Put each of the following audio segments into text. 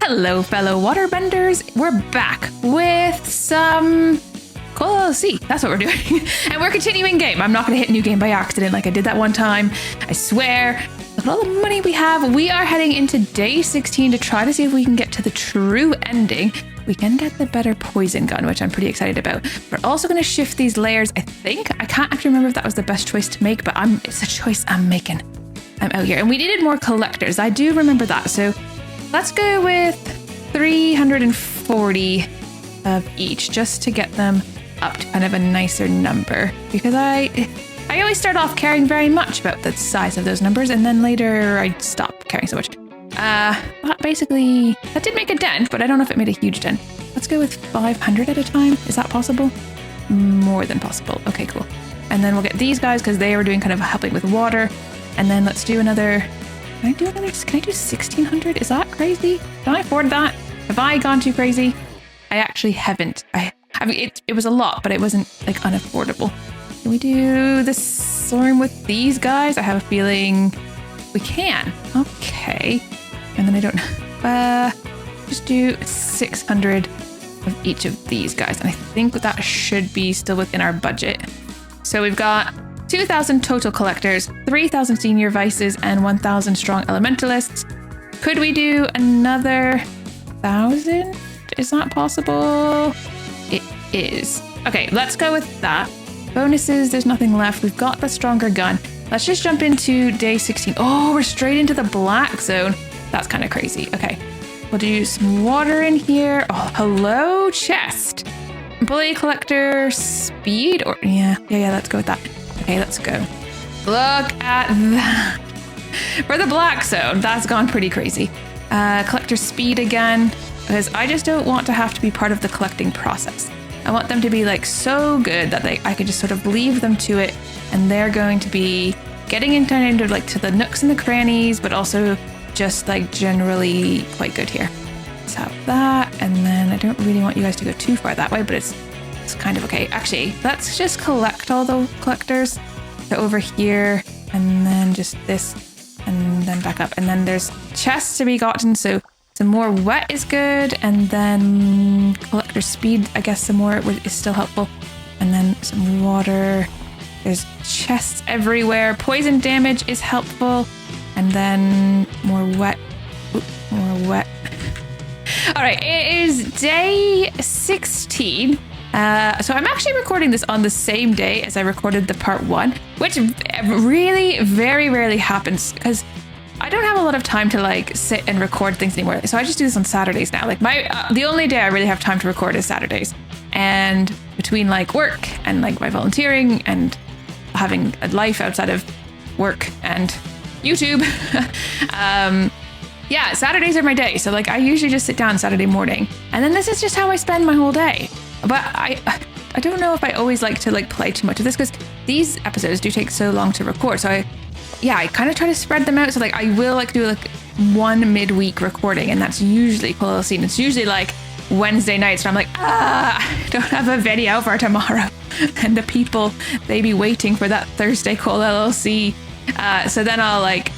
Hello, fellow waterbenders. We're back with some Coal LLC. That's what we're doing. And we're continuing game. I'm not going to hit new game by accident like I did that one time. I swear. Look at all the money we have. We are heading into day 16 to try to see if we can get to the true ending. We can get the better poison gun, which I'm pretty excited about. We're also going to shift these layers, I think. I can't actually remember if that was the best choice to make, but it's a choice I'm making. I'm out here. And we needed more collectors. I do remember that. So let's go with 340 of each just to get them up to kind of a nicer number. Because I always start off caring very much about the size of those numbers, and then later I stop caring so much. But basically, that did make a dent, but I don't know if it made a huge dent. Let's go with 500 at a time. Is that possible? More than possible. Okay, cool. And then we'll get these guys because they were doing kind of helping with water. And then let's do another. Can I do 1600? Is that crazy? Can I afford that? Have I gone too crazy? I actually haven't. I mean, it was a lot, but it wasn't like unaffordable. Can we do the storm with these guys? I have a feeling we can. Okay. And then I don't just do 600 of each of these guys. And I think that should be still within our budget. So we've got 2,000 total collectors, 3,000 senior vices, and 1,000 strong elementalists. Could we do another 1,000? Is that possible? It is. Okay, let's go with that. Bonuses, there's nothing left. We've got the stronger gun. Let's just jump into day 16. Oh, we're straight into the black zone. That's kind of crazy. Okay, we'll do some water in here. Oh, hello, chest. Employee collector, speed, or yeah, let's go with that. Okay, let's go. Look at that. For the black zone, that's gone pretty crazy. Collector speed again, because I just don't want to have to be part of the collecting process. I want them to be like so good that I could just sort of leave them to it, and they're going to be getting into like to the nooks and the crannies, but also just like generally quite good here. Let's have that, and then I don't really want you guys to go too far that way, but it's kind of okay. Actually, let's just collect all the collectors. So over here, and then just this, and then back up. And then there's chests to be gotten, so some more wet is good, and then collector speed, I guess some more is still helpful. And then some water. There's chests everywhere. Poison damage is helpful. And then more wet. Ooh, more wet. All right, it is day 16. So I'm actually recording this on the same day as I recorded the part 1, which really very rarely happens because I don't have a lot of time to like sit and record things anymore. So I just do this on Saturdays now. Like the only day I really have time to record is Saturdays. And between like work and like my volunteering and having a life outside of work and YouTube, yeah, Saturdays are my day. So like I usually just sit down Saturday morning, and then this is just how I spend my whole day. But I don't know if I always like to like play too much of this because these episodes do take so long to record. So I kind of try to spread them out. So like I will like do like one midweek recording, and that's usually Coal LLC. And it's usually like Wednesday nights, and I'm like, I don't have a video for tomorrow. And the people, they be waiting for that Thursday Coal LLC. So then I'll like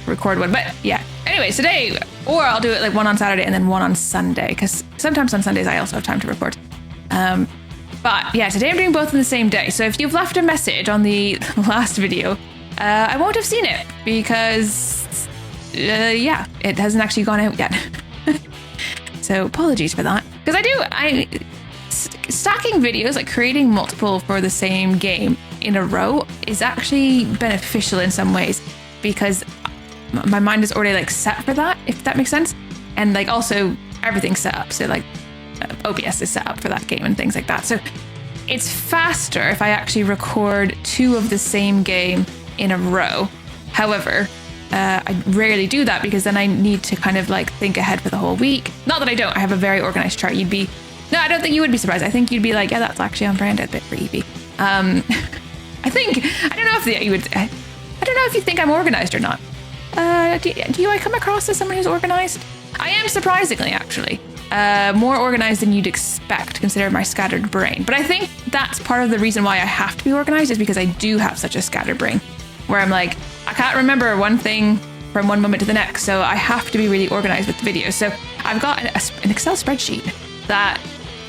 record one. But yeah, anyway, today, or I'll do it like one on Saturday and then one on Sunday, because sometimes on Sundays I also have time to record. But yeah, today I'm doing both in the same day. So if you've left a message on the last video, I won't have seen it because, it hasn't actually gone out yet. So apologies for that. Because stacking videos, like creating multiple for the same game in a row is actually beneficial in some ways because my mind is already like set for that, if that makes sense. And like also everything's set up. So like OBS is set up for that game and things like that. So it's faster if I actually record 2 of the same game in a row. However, I rarely do that because then I need to kind of like think ahead for the whole week. Not that I don't. I have a very organized chart. No, I don't think you would be surprised. I think you'd be like, yeah, that's actually on brand a bit for Evie. I don't know if you think I'm organized or not. Do I come across as someone who's organized? I am surprisingly, actually. More organized than you'd expect, considering my scattered brain. But I think that's part of the reason why I have to be organized is because I do have such a scattered brain, where I'm like, I can't remember one thing from one moment to the next. So I have to be really organized with the videos. So I've got an Excel spreadsheet that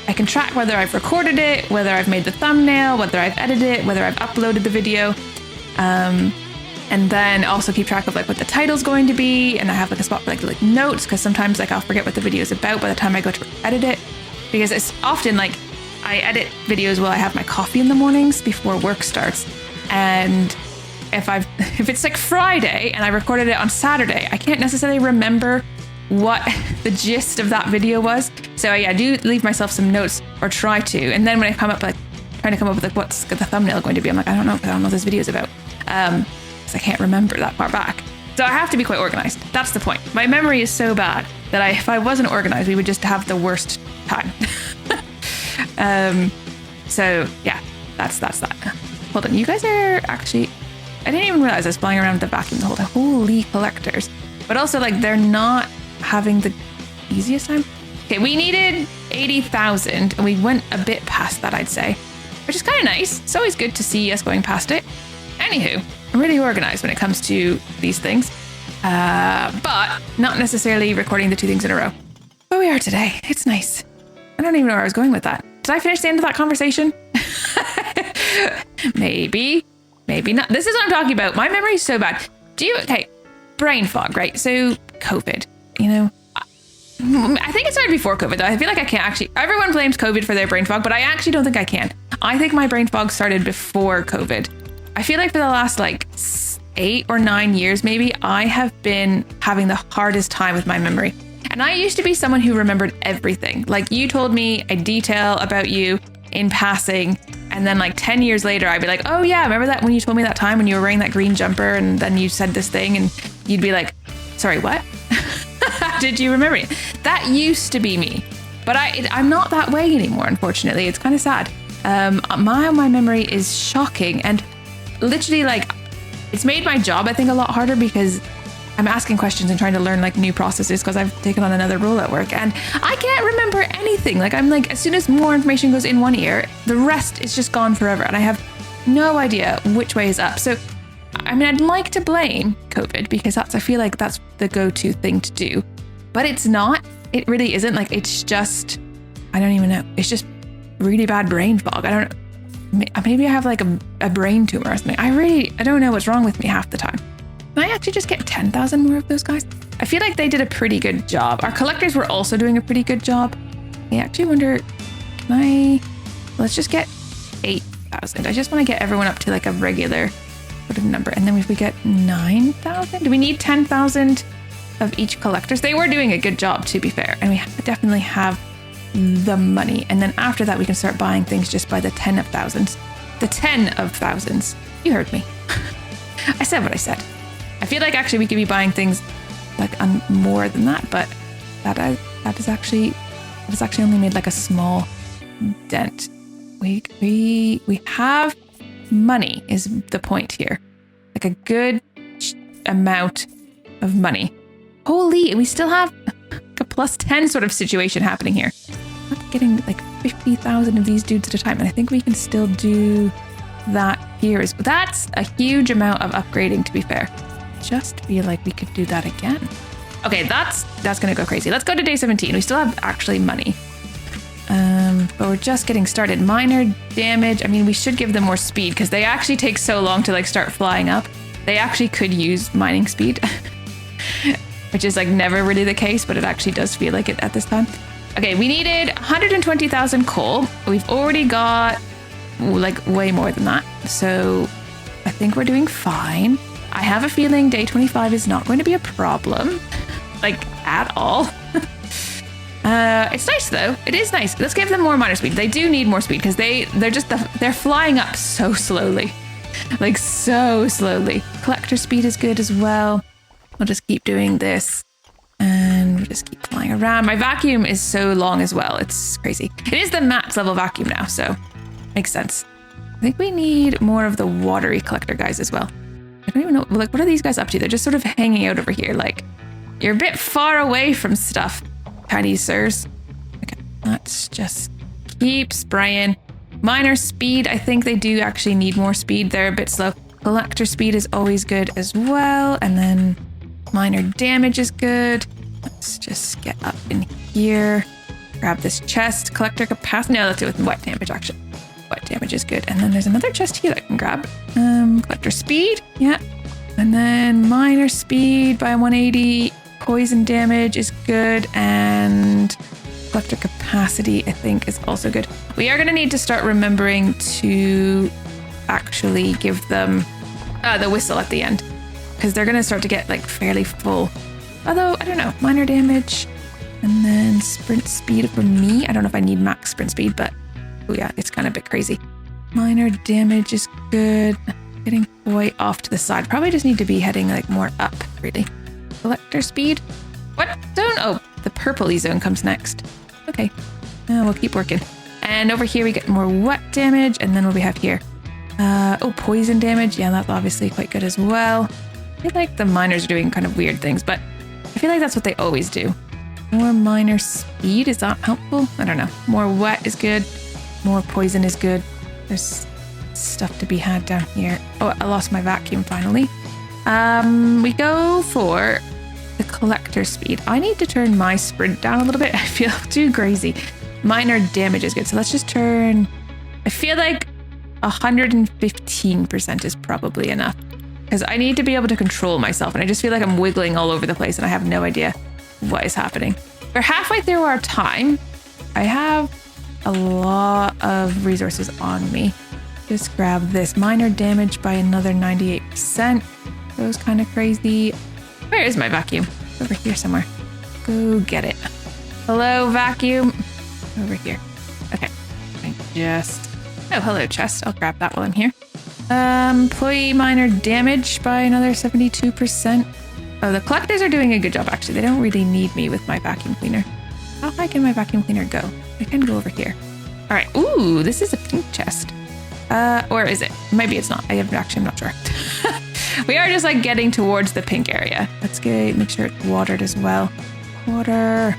I can track whether I've recorded it, whether I've made the thumbnail, whether I've edited it, whether I've uploaded the video. And then also keep track of like what the title's going to be. And I have like a spot for like notes, because sometimes like I'll forget what the video is about by the time I go to edit it, because it's often like I edit videos while I have my coffee in the mornings before work starts. And if it's like Friday and I recorded it on Saturday, I can't necessarily remember what the gist of that video was. So yeah, I do leave myself some notes, or try to. And then when I come up like trying to come up with like what's the thumbnail going to be, I'm like, I don't know what this video is about. I can't remember that far back. So I have to be quite organized. That's the point. My memory is so bad that if I wasn't organized, we would just have the worst time. So yeah, that's that. Hold on, you guys are actually, I didn't even realize I was flying around with the vacuum the whole time. Holy collectors. But also like they're not having the easiest time. Okay, we needed 80,000 and we went a bit past that, I'd say, which is kind of nice. It's always good to see us going past it. Anywho, I'm really organized when it comes to these things, but not necessarily recording the two things in a row. But we are today. It's nice. I don't even know where I was going with that. Did I finish the end of that conversation? Maybe not. This is what I'm talking about. My memory is so bad. Okay, brain fog, right? So COVID, you know, I think it started before COVID though. I feel like I can't actually, everyone blames COVID for their brain fog, but I actually don't think I can. I think my brain fog started before COVID. I feel like for the last like 8 or 9 years, maybe, I have been having the hardest time with my memory. And I used to be someone who remembered everything. Like you told me a detail about you in passing, and then like 10 years later, I'd be like, oh yeah, remember that when you told me that time when you were wearing that green jumper and then you said this thing, and you'd be like, sorry, what? How did you remember it? That used to be me. But I'm not that way anymore, unfortunately. It's kind of sad. My memory is shocking, and literally like it's made my job, I think, a lot harder, because I'm asking questions and trying to learn like new processes, because I've taken on another role at work and I can't remember anything. Like I'm like, as soon as more information goes in one ear, the rest is just gone forever, and I have no idea which way is up. So I mean, I'd like to blame COVID, because I feel like that's the go-to thing to do, but it's not. It really isn't. Like it's just, I don't even know. It's just really bad brain fog. I don't know. Maybe I have like a brain tumor or something. I don't know what's wrong with me half the time. Can I actually just get 10,000 more of those guys? I feel like they did a pretty good job. Our collectors were also doing a pretty good job. I actually wonder, let's just get 8,000. I just want to get everyone up to like a regular sort of number. And then if we get 9,000, do we need 10,000 of each collectors? They were doing a good job, to be fair. And we definitely have the money. And then after that, we can start buying things just by the 10 of thousands. The 10 of thousands. You heard me. I said what I said. I feel like actually we could be buying things like more than that, but that is actually only made like a small dent. We have money is the point here. Like a good amount of money. Holy, we still have a plus 10 sort of situation happening here. I'm getting like 50,000 of these dudes at a time, and I think we can still do that here. That's a huge amount of upgrading, to be fair. Just feel like we could do that again. Okay, that's gonna go crazy. Let's go to day 17. We still have actually money. But we're just getting started. Minor damage. I mean, we should give them more speed, because they actually take so long to like start flying up. They actually could use mining speed, which is like never really the case, but it actually does feel like it at this time. Okay, we needed 120,000 coal. We've already got like way more than that. So I think we're doing fine. I have a feeling day 25 is not going to be a problem, like at all. It's nice though. It is nice. Let's give them more miner speed. They do need more speed, because they're flying up so slowly, like so slowly. Collector speed is good as well. We'll just keep doing this, and we'll just keep flying around. My vacuum is so long as well. It's crazy. It is the max level vacuum now, so makes sense. I think we need more of the watery collector guys as well. I don't even know, like, what are these guys up to? They're just sort of hanging out over here. Like, you're a bit far away from stuff, tiny sirs. Okay, let's just keep spraying. Miner speed, I think they do actually need more speed. They're a bit slow. Collector speed is always good as well. And then Minor damage is good. Let's just get up in here. Grab this chest. Collector capacity. No, let's do it with wet damage, actually. Wet damage is good. And then there's another chest here that I can grab. Collector speed. Yeah. And then minor speed by 180. Poison damage is good. And collector capacity, I think, is also good. We are going to need to start remembering to actually give them the whistle at the end, because they're going to start to get like fairly full. Although, I don't know, minor damage and then sprint speed for me. I don't know if I need max sprint speed, but oh yeah, it's kind of a bit crazy. Minor damage is good. Getting way off to the side. Probably just need to be heading like more up, really. Collector speed. What zone? Oh, the purpley zone comes next. Okay, we'll keep working. And over here we get more wet damage, and then what do we have here? Poison damage. Yeah, that's obviously quite good as well. I feel like the miners are doing kind of weird things, but I feel like that's what they always do. More minor speed, is that helpful? I don't know. More wet is good. More poison is good. There's stuff to be had down here. Oh, I lost my vacuum finally. We go for the collector speed. I need to turn my sprint down a little bit. I feel too crazy. Minor damage is good. So let's just turn, I feel like 115% is probably enough, because I need to be able to control myself, and I just feel like I'm wiggling all over the place and I have no idea what is happening. We're halfway through our time. I have a lot of resources on me. Just grab this. Minor damage by another 98%. That was kind of crazy. Where is my vacuum? Over here somewhere. Go get it. Hello, vacuum. Over here. Okay. Oh, hello, chest. I'll grab that while I'm here. Employee minor damage by another 72%. Oh, the collectors are doing a good job, actually. They don't really need me with my vacuum cleaner. How high can my vacuum cleaner go? I can go over here. All right. Ooh, this is a pink chest. Or is it? Maybe it's not. I'm not sure. We are just like getting towards the pink area. Let's make sure it's watered as well. Water.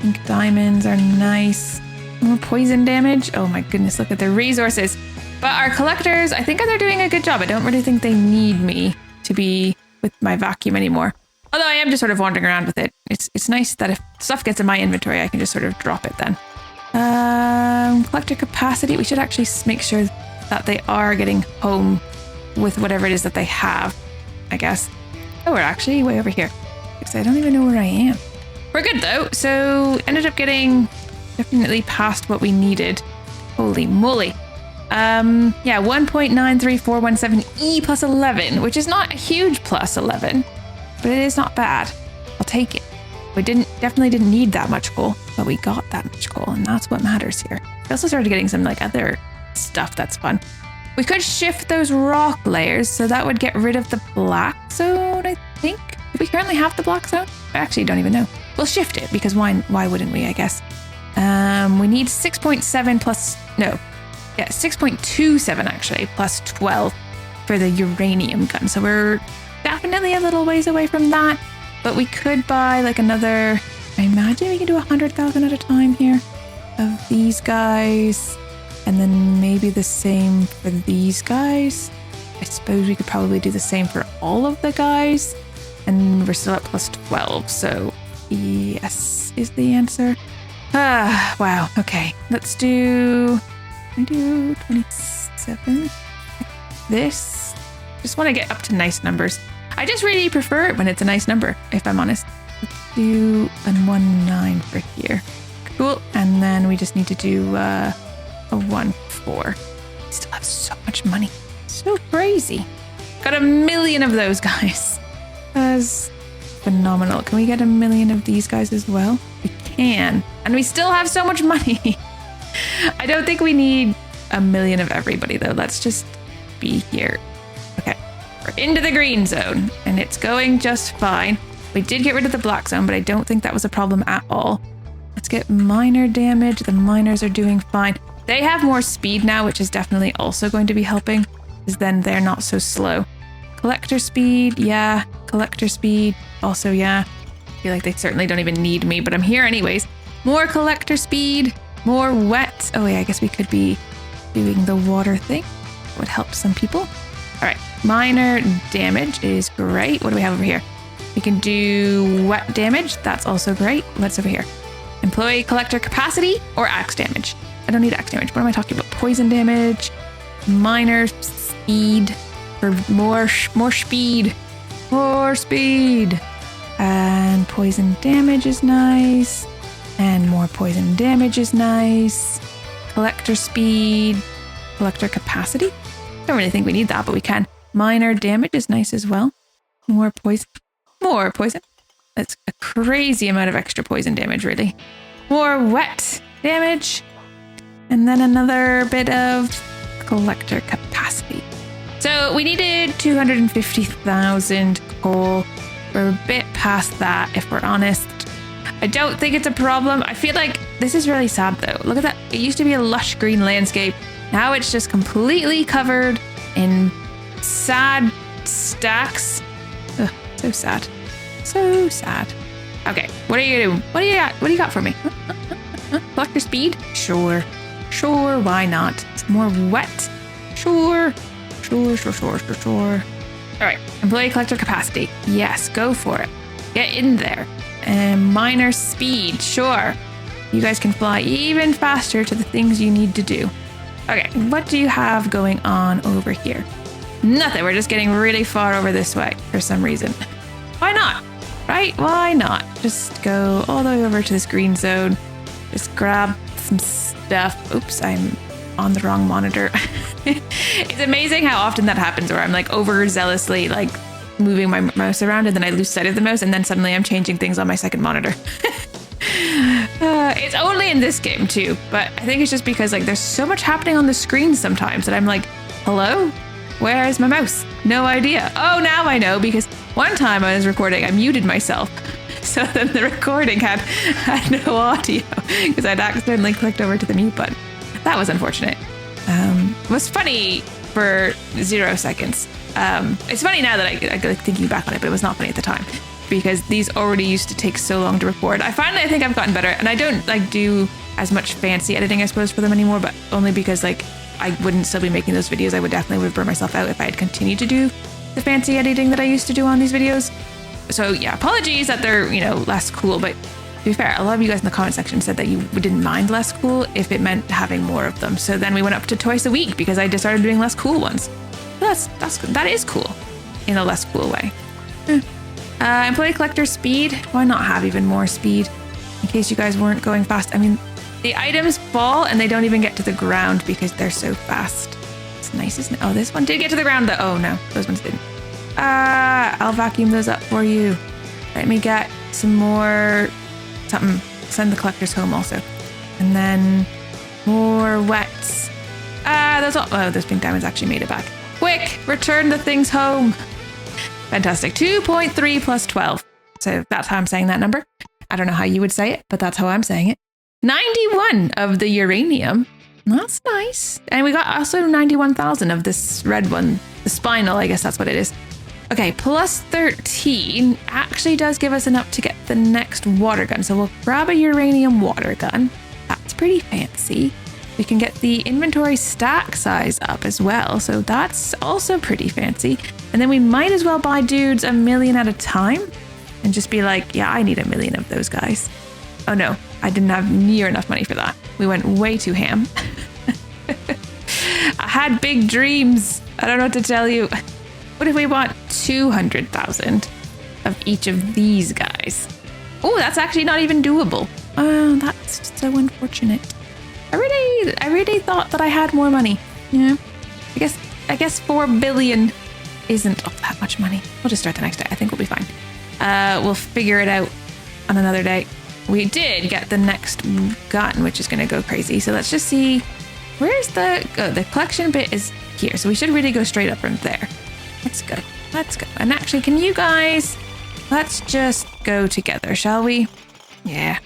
Pink diamonds are nice. More poison damage. Oh my goodness, look at their resources. But our collectors, I think they're doing a good job. I don't really think they need me to be with my vacuum anymore. Although I am just sort of wandering around with it. It's nice that if stuff gets in my inventory, I can just sort of drop it then. Collector capacity. We should actually make sure that they are getting home with whatever it is that they have, I guess. Oh, we're actually way over here, because I don't even know where I am. We're good though. So ended up getting definitely past what we needed. Holy moly. Yeah, 1.93417 E plus 11, which is not a huge plus 11, but it is not bad. I'll take it. We definitely didn't need that much coal, but we got that much coal, and that's what matters here. We also started getting some like other stuff that's fun. We could shift those rock layers, so that would get rid of the black zone, I think. Do we currently have the black zone? I actually don't even know. We'll shift it, because why wouldn't we, I guess? We need 6.7 plus, no, yeah, 6.27 actually, plus 12 for the uranium gun. So we're definitely a little ways away from that, but we could buy like another, I imagine we can do 100,000 at a time here of these guys. And then maybe the same for these guys. I suppose we could probably do the same for all of the guys. And we're still at plus 12, so yes is the answer. Wow, okay. Let's do 27. This. Just want to get up to nice numbers. I just really prefer it when it's a nice number, if I'm honest. Let's do a 1.9 for here. Cool. And then we just need to do a 1.4. We still have so much money. So crazy. Got 1 million of those guys. That's phenomenal. Can we get 1 million of these guys as well? We can. And we still have so much money. I don't think we need 1 million of everybody though. Let's just be here. Okay. We're into the green zone and it's going just fine. We did get rid of the black zone, but I don't think that was a problem at all. Let's get minor damage. The miners are doing fine. They have more speed now, which is definitely also going to be helping, because then they're not so slow. Collector speed, yeah. Collector speed, also, yeah. I feel like they certainly don't even need me, but I'm here anyways. More collector speed, more wet. Oh yeah, I guess we could be doing the water thing. Would help some people. All right, minor damage is great. What do we have over here? We can do wet damage. That's also great. What's over here? Employee collector capacity or axe damage? I don't need axe damage. What am I talking about? Poison damage, minor speed, for more speed, more speed. And poison damage is nice. And more poison damage is nice. Collector speed, collector capacity. Don't really think we need that, but we can. Minor damage is nice as well. More poison. More poison. That's a crazy amount of extra poison damage, really. More wet damage. And then another bit of collector capacity. So we needed 250,000 coal. We're a bit past that, if we're honest. I don't think it's a problem. I feel like this is really sad, though. Look at that. It used to be a lush green landscape. Now it's just completely covered in sad stacks. Ugh, so sad. So sad. Okay, what are you doing? What do you got? What do you got for me? Collector speed? Sure. Sure, why not? It's more wet. Sure. Sure. All right, employee collector capacity. Yes, go for it. Get in there. And minor speed. Sure. You guys can fly even faster to the things you need to do. Okay, what do you have going on over here? Nothing. We're just getting really far over this way for some reason. Why not? Right? Why not? Just go all the way over to this green zone. Just grab some stuff. Oops, I'm on the wrong monitor. It's amazing how often that happens where I'm like overzealously like moving my mouse around and then I lose sight of the mouse and then suddenly I'm changing things on my second monitor. It's only in this game too, but I think it's just because like there's so much happening on the screen sometimes that I'm like, hello? Where is my mouse? No idea. Oh, now I know, because one time I was recording, I muted myself. So then the recording had no audio because I'd accidentally clicked over to the mute button. That was unfortunate. It was funny for 0 seconds. It's funny now that I like thinking back on it, but it was not funny at the time because these already used to take so long to record. I think I've gotten better, and I don't like do as much fancy editing, I suppose, for them anymore, but only because like I wouldn't still be making those videos. I would definitely burn myself out if I had continued to do the fancy editing that I used to do on these videos. So yeah, apologies that they're, less cool, but to be fair, a lot of you guys in the comment section said that you didn't mind less cool if it meant having more of them. So then we went up to twice a week because I just started doing less cool ones. That is cool in a less cool way. Employee collector speed. Why not have even more speed in case you guys weren't going fast? I mean, the items fall and they don't even get to the ground because they're so fast. It's nice, isn't it? Oh, this one did get to the ground though. Oh no, those ones didn't. I'll vacuum those up for you. Let me get some more something. Send the collectors home also. And then more wets. Those pink diamonds actually made it back. Quick, return the things home. Fantastic. 2.3 plus 12. So that's how I'm saying that number. I don't know how you would say it, but that's how I'm saying it. 91 of the uranium. That's nice. And we got also 91,000 of this red one. The spinal, I guess that's what it is. Okay, plus 13 actually does give us enough to get the next water gun. So we'll grab a uranium water gun. That's pretty fancy. We can get the inventory stack size up as well. So that's also pretty fancy. And then we might as well buy dudes 1 million at a time and just be like, yeah, I need 1 million of those guys. Oh no, I didn't have near enough money for that. We went way too ham. I had big dreams. I don't know what to tell you. What if we want 200,000 of each of these guys? Oh, that's actually not even doable. Oh, that's so unfortunate. I really thought that I had more money. Yeah. I guess 4 billion isn't that much money. We'll just start the next day. I think we'll be fine. We'll figure it out on another day. We did get the next gun, which is going to go crazy. So let's just see. Where's the collection bit is here. So we should really go straight up from there. Let's go. And actually, can you guys, let's just go together, shall we? Yeah,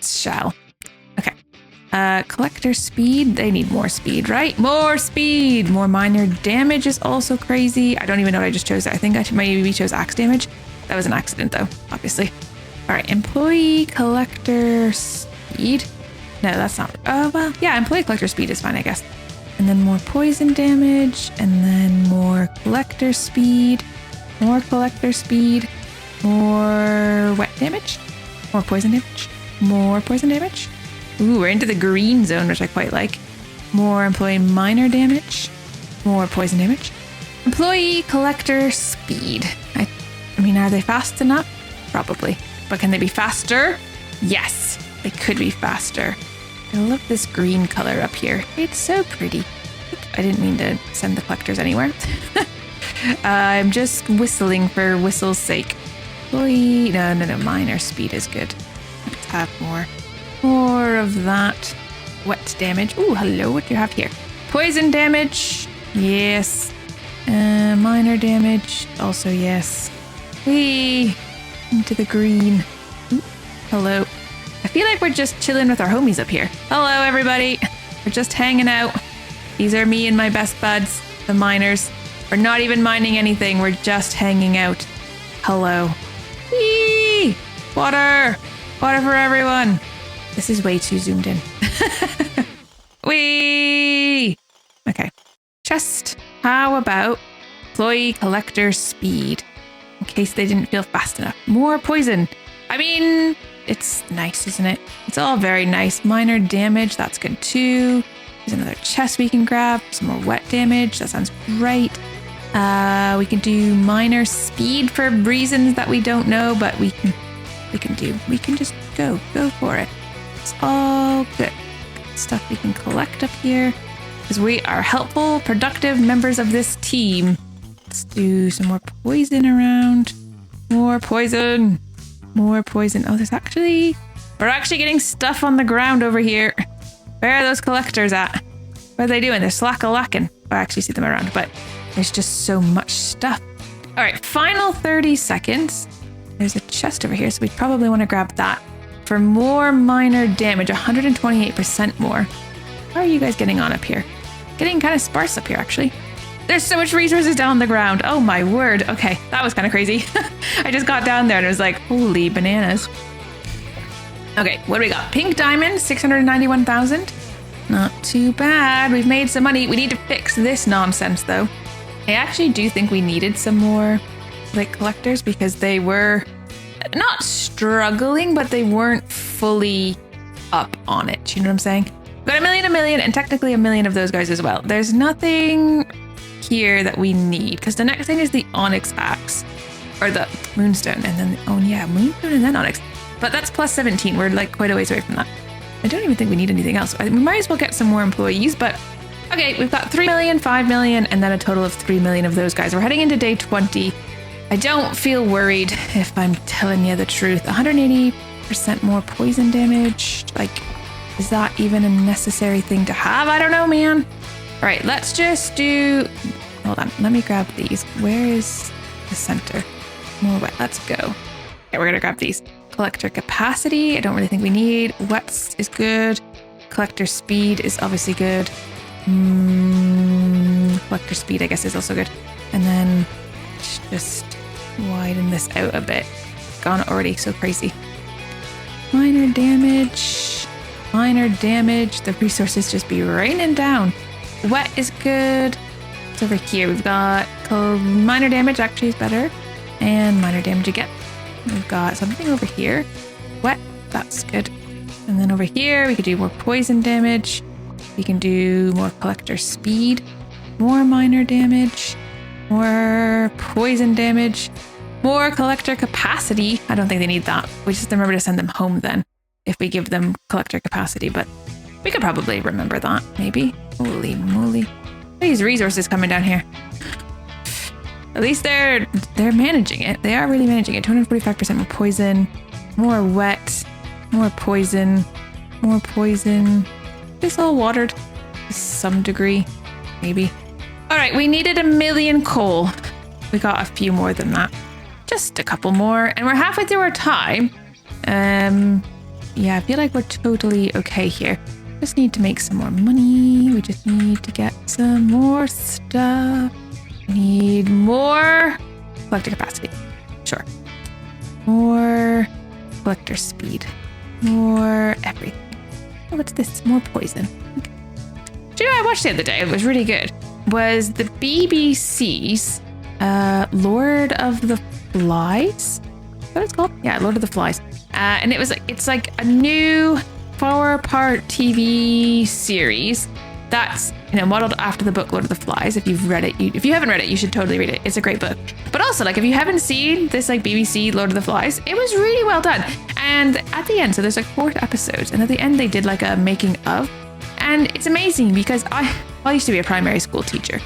shall. Okay. Collector speed. They need more speed, right? More speed. More minor damage is also crazy. I don't even know what I just chose. I think I maybe chose axe damage. That was an accident though, obviously. All right, employee collector speed. No, that's not. Oh, well, yeah, employee collector speed is fine, I guess. And then more poison damage, and then more collector speed, more collector speed. More wet damage. More poison damage. More poison damage. Ooh, we're into the green zone, which I quite like. More employee minor damage. More poison damage. Employee collector speed. I mean, are they fast enough? Probably. But can they be faster? Yes, they could be faster. I love this green color up here. It's so pretty. Oops, I didn't mean to send the collectors anywhere. I'm just whistling for whistle's sake. Employee, no, minor speed is good. Let's have more of that. Wet damage. Ooh, hello, what do you have here? Poison damage. Yes. Minor damage. Also yes. Whee! Into the green. Ooh, hello. I feel like we're just chilling with our homies up here. Hello, everybody. We're just hanging out. These are me and my best buds, the miners. We're not even mining anything. We're just hanging out. Hello. Whee! Water! Water for everyone. This is way too zoomed in. Whee! Okay. Chest. How about employee collector speed? In case they didn't feel fast enough. More poison. I mean, it's nice, isn't it? It's all very nice. Minor damage. That's good too. There's another chest we can grab. Some more wet damage. That sounds great. We can do minor speed for reasons that we don't know, but we can just go for it. It's all good stuff we can collect up here because we are helpful, productive members of this team. Let's do some more poison around. More poison. More poison. Oh, we're actually getting stuff on the ground over here. Where are those collectors at? What are they doing? They're slack-a-lacking. I actually see them around, but there's just so much stuff. All right, final 30 seconds. There's a chest over here, so we probably want to grab that. For more minor damage, 128% more. How are you guys getting on up here? Getting kind of sparse up here, actually. There's so much resources down the ground. Oh my word. Okay, that was kind of crazy. I just got down there and it was like, holy bananas. Okay, what do we got? Pink diamond, 691,000. Not too bad. We've made some money. We need to fix this nonsense, though. I actually do think we needed some more collectors because they were not struggling, but they weren't fully up on it. You know what I'm saying? We've got a million, and technically a million of those guys as well. There's nothing here that we need because the next thing is the onyx axe or the moonstone, and then moonstone and then onyx. But that's plus 17. We're quite a ways away from that. I don't even think we need anything else. We might as well get some more employees, but okay, we've got 3 million, 5 million, and then a total of 3 million of those guys. We're heading into day 20. I don't feel worried if I'm telling you the truth. 180% more poison damage. Is that even a necessary thing to have? I don't know, man. All right, let's just do... Hold on, let me grab these. Where is the center? More wet, let's go. Okay, we're gonna grab these. Collector capacity, I don't really think we need. Wets is good. Collector speed is obviously good. Collector speed, I guess, is also good. And then just widen this out a bit. Gone already, so crazy. Minor damage. Minor damage. The resources just be raining down. Wet is good. It's over here. We've got minor damage actually is better. And minor damage again. We've got something over here. Wet, that's good. And then over here, we could do more poison damage. We can do more collector speed, more minor damage, more poison damage, more collector capacity. I don't think they need that. We just remember to send them home then if we give them collector capacity, but we could probably remember that, maybe. Holy moly. These resources coming down here. At least they're managing it. They are really managing it. 245% more poison, more wet, more poison, more poison. This all watered to some degree, maybe. All right, we needed 1 million coal. We got a few more than that. Just a couple more, and we're halfway through our time. Yeah, I feel like we're totally okay here. Just need to make some more money. We just need to get some more stuff. Need more collector capacity. Sure. More collector speed. More everything. Oh, what's this? More poison. Okay. Do you know what I watched the other day? It was really good. Was the BBC's Lord of the Flies? what it's called? Yeah, Lord of the Flies. And it's like a new 4-part TV series that's modeled after the book Lord of the Flies. If you've read it, if you haven't read it, you should totally read it. It's a great book. But also, like, if you haven't seen this like BBC Lord of the Flies, it was really well done. And at the end, so there's like 4 episodes, and at the end they did like a making of, and it's amazing because I used to be a primary school teacher.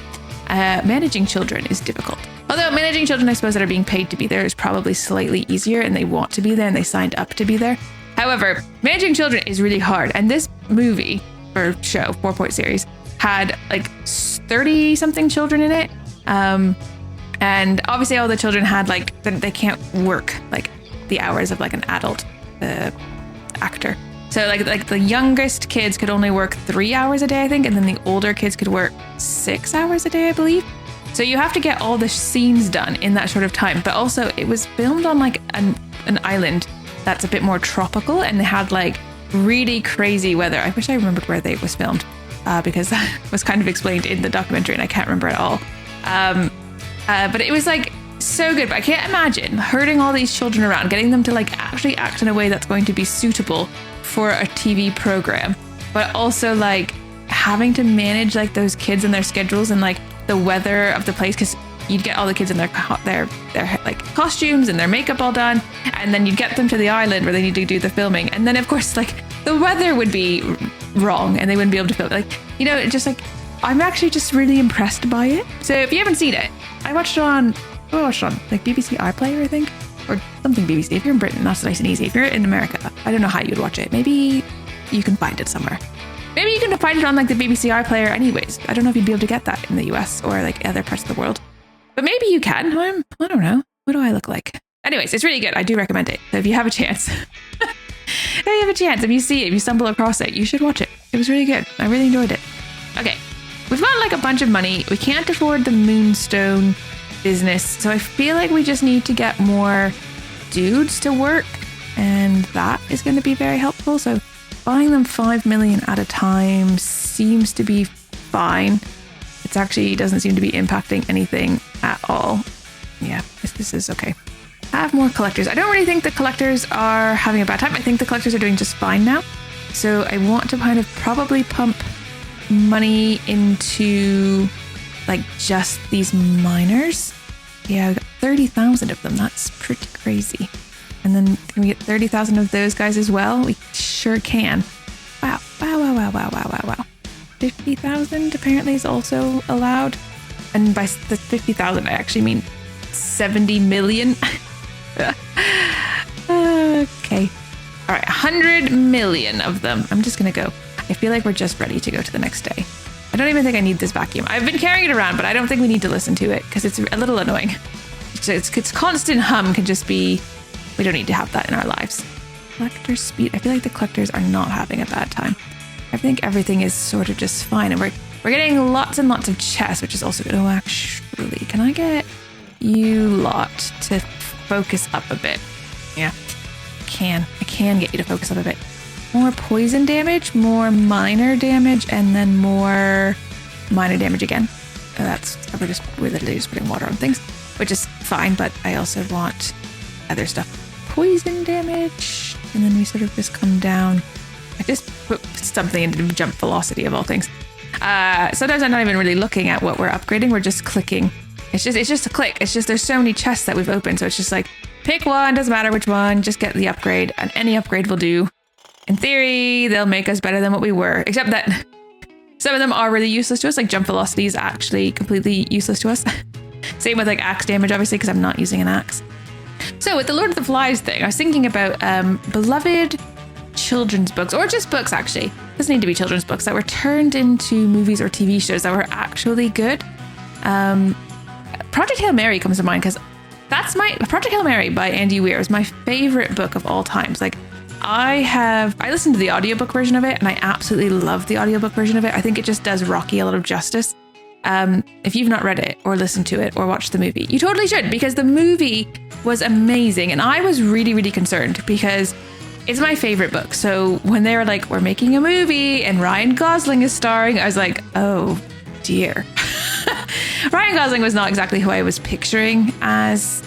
Managing children is difficult. Although managing children, I suppose, that are being paid to be there is probably slightly easier, and they want to be there and they signed up to be there. However, managing children is really hard, and this movie or show 4-part series had like 30 something children in it, and obviously all the children had like they can't work like the hours of like an adult actor. So like the youngest kids could only work 3 hours a day, I think, and then the older kids could work 6 hours a day, I believe. So you have to get all the scenes done in that short of time. But also it was filmed on like an island that's a bit more tropical, and they had like really crazy weather. I wish I remembered where it was filmed, because that was kind of explained in the documentary and I can't remember at all. But it was like so good. But I can't imagine herding all these children around, getting them to like actually act in a way that's going to be suitable for a TV program, but also like having to manage like those kids and their schedules and like the weather of the place, because you'd get all the kids in their like costumes and their makeup all done, and then you'd get them to the island where they need to do the filming, and then of course like the weather would be wrong and they wouldn't be able to film. Like, just like I'm actually just really impressed by it. So if you haven't seen it, I watched it on like BBC iPlayer, I think, or something BBC. If you're in Britain, that's nice and easy. If you're in America, I don't know how you'd watch it. Maybe you can find it somewhere. Maybe you can find it on like the BBC iPlayer anyways. I don't know if you'd be able to get that in the US or like other parts of the world. But maybe you can. I don't know. What do I look like? Anyways, it's really good. I do recommend it. So if you have a chance, if you see it, if you stumble across it, you should watch it. It was really good. I really enjoyed it. Okay. We've got like a bunch of money. We can't afford the Moonstone business. So I feel like we just need to get more dudes to work. And that is going to be very helpful. So buying them 5 million at a time seems to be fine. It actually doesn't seem to be impacting anything at all. Yeah, this is okay. Have more collectors. I don't really think the collectors are having a bad time. I think the collectors are doing just fine now. So I want to kind of probably pump money into like just these miners. Yeah, we got 30,000 of them. That's pretty crazy. And then can we get 30,000 of those guys as well? We sure can. Wow. 50,000 apparently is also allowed. And by the 50,000, I actually mean 70 million. Okay. All right, 100 million of them. I'm just going to go. I feel like we're just ready to go to the next day. I don't even think I need this vacuum. I've been carrying it around, but I don't think we need to listen to it because it's a little annoying. It's constant hum can just be... We don't need to have that in our lives. Collector speed. I feel like the collectors are not having a bad time. I think everything is sort of just fine. And we're getting lots and lots of chests, which is also good. Oh, actually, can I get you lot to focus up a bit? Yeah, I can get you to focus up a bit. More poison damage, more minor damage, and then more minor damage again. We're literally just putting water on things, which is fine, but I also want other stuff. Poison damage, and then we sort of just come down. I just put something into jump velocity of all things. Sometimes I'm not even really looking at what we're upgrading. We're just clicking. It's just a click. It's just there's so many chests that we've opened, so it's just like pick one, doesn't matter which one, just get the upgrade, and any upgrade will do. In theory, they'll make us better than what we were, except that some of them are really useless to us. Like jump velocity is actually completely useless to us. Same with like axe damage, obviously, because I'm not using an axe. So with the Lord of the Flies thing, I was thinking about beloved children's books, or just books actually. It doesn't need to be children's books that were turned into movies or TV shows that were actually good. Project Hail Mary comes to mind because Project Hail Mary by Andy Weir is my favorite book of all times. Like I listened to the audiobook version of it and I absolutely love the audiobook version of it. I think it just does Rocky a lot of justice. If you've not read it or listened to it or watched the movie, you totally should, because the movie was amazing. And I was really, really concerned because it's my favorite book. So when they were like, we're making a movie and Ryan Gosling is starring, I was like, oh dear. Ryan Gosling was not exactly who I was picturing as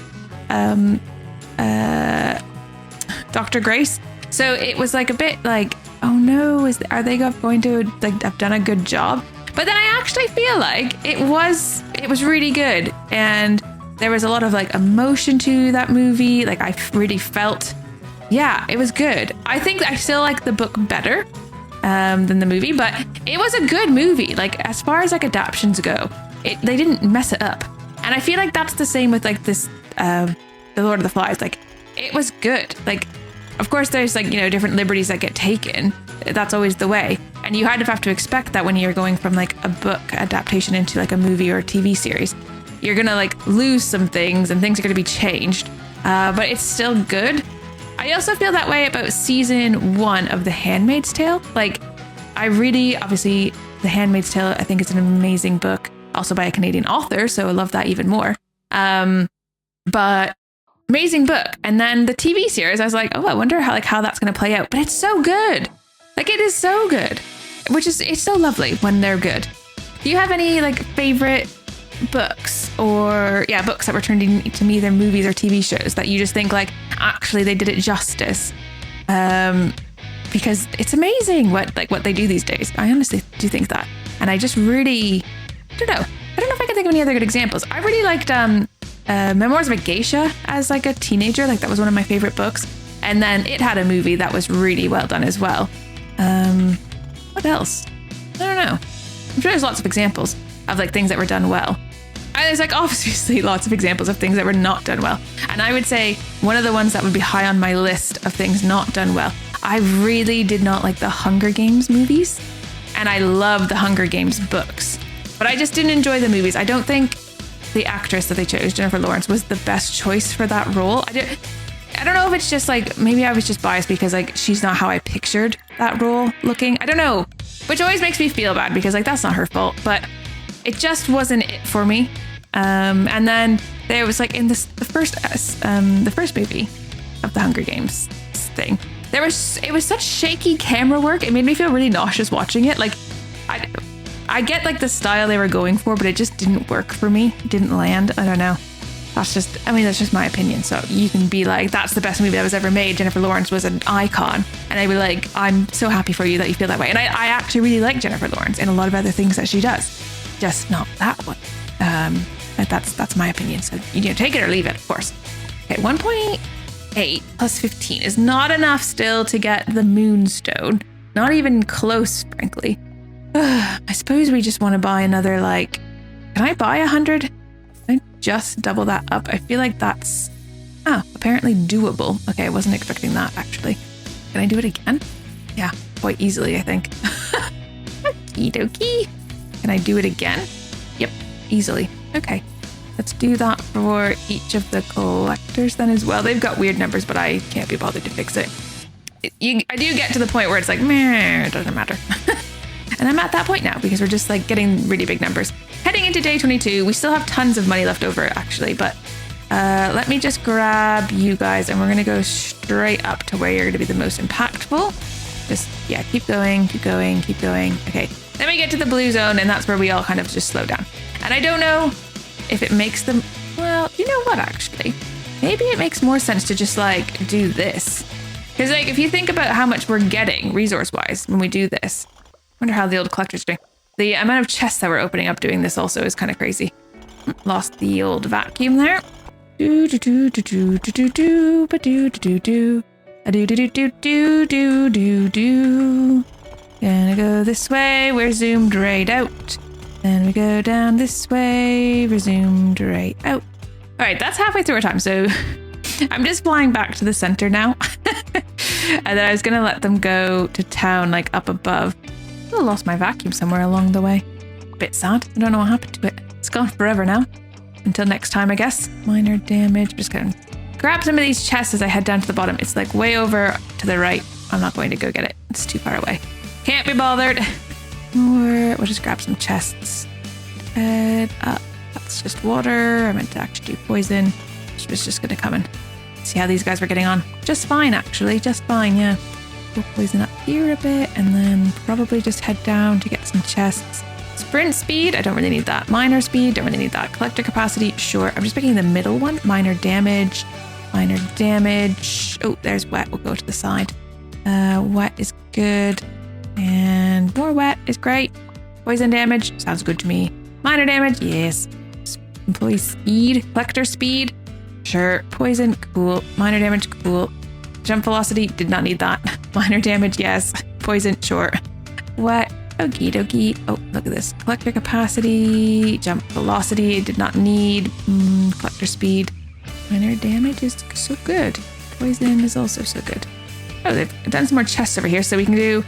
Dr. Grace. So it was like a bit like, oh no, are they going to like have done a good job? But then I actually feel like it was really good, and there was a lot of like emotion to that movie. Like I really felt, yeah, it was good. I think I still like the book better than the movie, but it was a good movie. Like as far as like adaptations go, they didn't mess it up. And I feel like that's the same with like this, The Lord of the Flies. Like it was good. Like, of course there's like, you know, different liberties that get taken. That's always the way. And you kind of have to expect that when you're going from like a book adaptation into like a movie or a TV series, you're going to like lose some things and things are going to be changed. But it's still good. I also feel that way about season 1 of The Handmaid's Tale. Like I really, obviously The Handmaid's Tale, I think is an amazing book, also by a Canadian author. So I love that even more. But amazing book. And then the TV series, I was like, oh, I wonder how that's going to play out. But it's so good. Like it is so good, it's so lovely when they're good. Do you have any like favorite books or books that were turned into either movies or TV shows that you just think like, actually they did it justice? Because it's amazing what they do these days. I honestly do think that. And I just really, I don't know if I can think of any other good examples. I really liked Memoirs of a Geisha as like a teenager. Like that was one of my favorite books. And then it had a movie that was really well done as well. What else? I don't know. I'm sure there's lots of examples of like things that were done well. And there's like obviously lots of examples of things that were not done well. And I would say one of the ones that would be high on my list of things not done well, I really did not like the Hunger Games movies. And I love the Hunger Games books. But I just didn't enjoy the movies. I don't think the actress that they chose, Jennifer Lawrence, was the best choice for that role. I don't know if it's just like, maybe I was just biased because like she's not how I pictured that role looking. I don't know, which always makes me feel bad because like that's not her fault, but it just wasn't it for me. And then there was like in the first movie of the Hunger Games thing, it was such shaky camera work. It made me feel really nauseous watching it. Like I get like the style they were going for, but it just didn't work for me. It didn't land. I don't know. That's just my opinion. So you can be like, that's the best movie that was ever made. Jennifer Lawrence was an icon. And I'd be like, I'm so happy for you that you feel that way. And I actually really like Jennifer Lawrence in a lot of other things that she does. Just not that one. But that's my opinion. So you take it or leave it, of course. Okay, 1.8 plus 15 is not enough still to get the Moonstone. Not even close, frankly. I suppose we just want to buy another, like, can I buy 100? I just double that up. I feel like that's apparently doable. Okay, I wasn't expecting that actually. Can I do it again? Yeah, quite easily, I think. Okie dokie. Can I do it again? Yep, easily. Okay, let's do that for each of the collectors then as well. They've got weird numbers, but I can't be bothered to fix it. I do get to the point where it's like, meh, it doesn't matter. And I'm at that point now because we're just like getting really big numbers. Heading into day 22, we still have tons of money left over actually, but let me just grab you guys and we're going to go straight up to where you're going to be the most impactful. Just, yeah, keep going, keep going, keep going. Okay, then we get to the blue zone and that's where we all kind of just slow down. And I don't know if it makes them, well, you know what actually? Maybe it makes more sense to just like do this. Because like if you think about how much we're getting resource-wise when we do this, I wonder how the old collector's doing. The amount of chests that we're opening up doing this also is kind of crazy. Lost the old vacuum there. Do do do do do do do do do do do do do do do do do do. Gonna go this way. We're zoomed right out. And we go down this way. We're zoomed right out. All right, that's halfway through our time. So I'm just flying back to the center now. And then I was gonna let them go to town, like up above. I lost my vacuum somewhere along the way. Bit sad. I don't know what happened to it. It's gone forever now. Until next time, I guess. Minor damage. Just gonna grab some of these chests as I head down to the bottom. It's like way over to the right. I'm not going to go get it. It's too far away. Can't be bothered. Or we'll just grab some chests. Head up. That's just water. I meant to actually do poison. Which was just gonna come and see how these guys were getting on. Just fine, actually. Just fine, yeah. We'll poison up here a bit and then probably just head down to get some chests. Sprint speed, I don't really need that. Minor speed, don't really need that. Collector capacity, sure. I'm just picking the middle one. Minor damage Minor damage. Oh, there's wet. We'll go to the side. Wet is good. And more wet is great. Poison damage. Sounds good to me. Minor damage. Yes. Employee speed. Collector speed. Sure. Poison. Cool. Minor damage. Cool. Jump velocity. Did not need that. Minor damage. Yes. Poison. Sure. Wet. Okie dokie. Oh, look at this. Collector capacity. Jump velocity. Did not need. Collector speed. Minor damage is so good. Poison is also so good. Oh, they've done some more chests over here, so we can do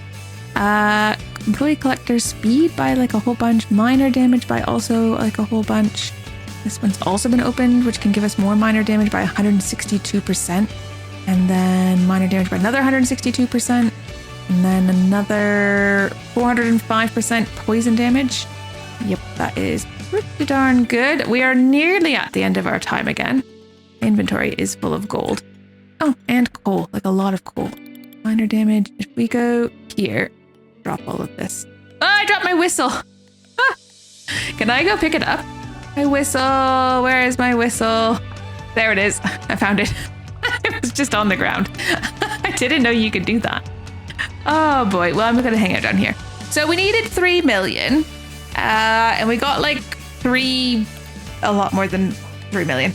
employee collector speed by like a whole bunch. Minor damage by also like a whole bunch. This one's also been opened, which can give us more minor damage by 162%. And then minor damage by another 162%. And then another 405% poison damage. Yep, that is pretty darn good. We are nearly at the end of our time again. Inventory is full of gold. Oh, and coal, like a lot of coal. Minor damage. If we go here, drop all of this. Oh, I dropped my whistle. Ah. Can I go pick it up? My whistle. Where is my whistle? There it is. I found it. It was just on the ground. I didn't know you could do that. Oh boy. Well, I'm going to hang out down here. So we needed 3 million. And we got like a lot more than 3 million.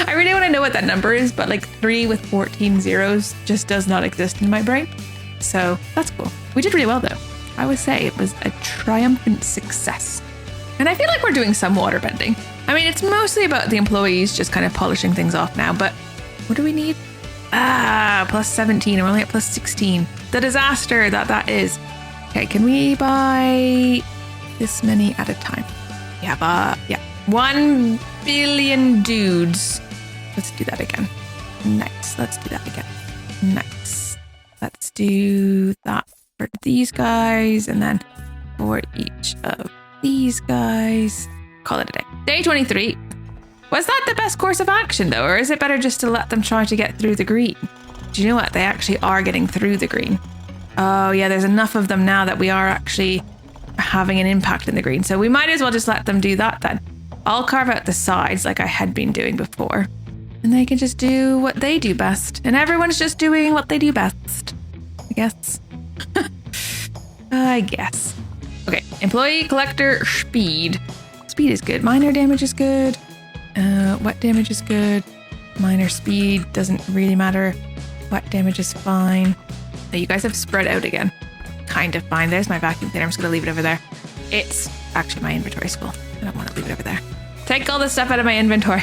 I really want to know what that number is, but like 3 with 14 zeros just does not exist in my brain. So that's cool. We did really well though. I would say it was a triumphant success. And I feel like we're doing some water bending. I mean, it's mostly about the employees just kind of polishing things off now, but what do we need? Plus 17. We're only at plus 16. The disaster that is. Okay, can we buy this many at a time? Yeah. 1 billion dudes. Let's do that again. Nice. Let's do that again. Nice. Let's do that for these guys and then for each of these guys. Call it a day. Day 23. Was that the best course of action though, or is it better just to let them try to get through the green? Do you know what? They actually are getting through the green. Oh yeah, there's enough of them now that we are actually having an impact in the green. So we might as well just let them do that then. I'll carve out the sides like I had been doing before. And they can just do what they do best. And everyone's just doing what they do best. I guess. I guess. Okay, employee collector speed. Speed is good. Minor damage is good. Wet damage is good. Minor speed doesn't really matter. Wet damage is fine. Oh, you guys have spread out again. Kind of fine. There's my vacuum cleaner. I'm just going to leave it over there. It's actually my inventory full. I don't want to leave it over there. Take all the stuff out of my inventory.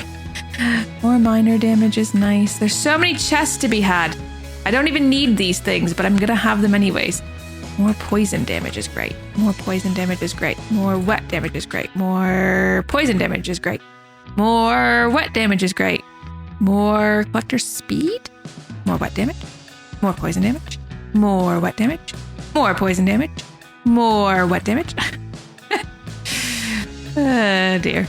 More minor damage is nice. There's so many chests to be had. I don't even need these things, but I'm going to have them anyways. More poison damage is great. More poison damage is great. More wet damage is great. More poison damage is great. More wet damage is great. More collector speed. More wet damage. More poison damage. More wet damage. More poison damage. More wet damage. Oh dear.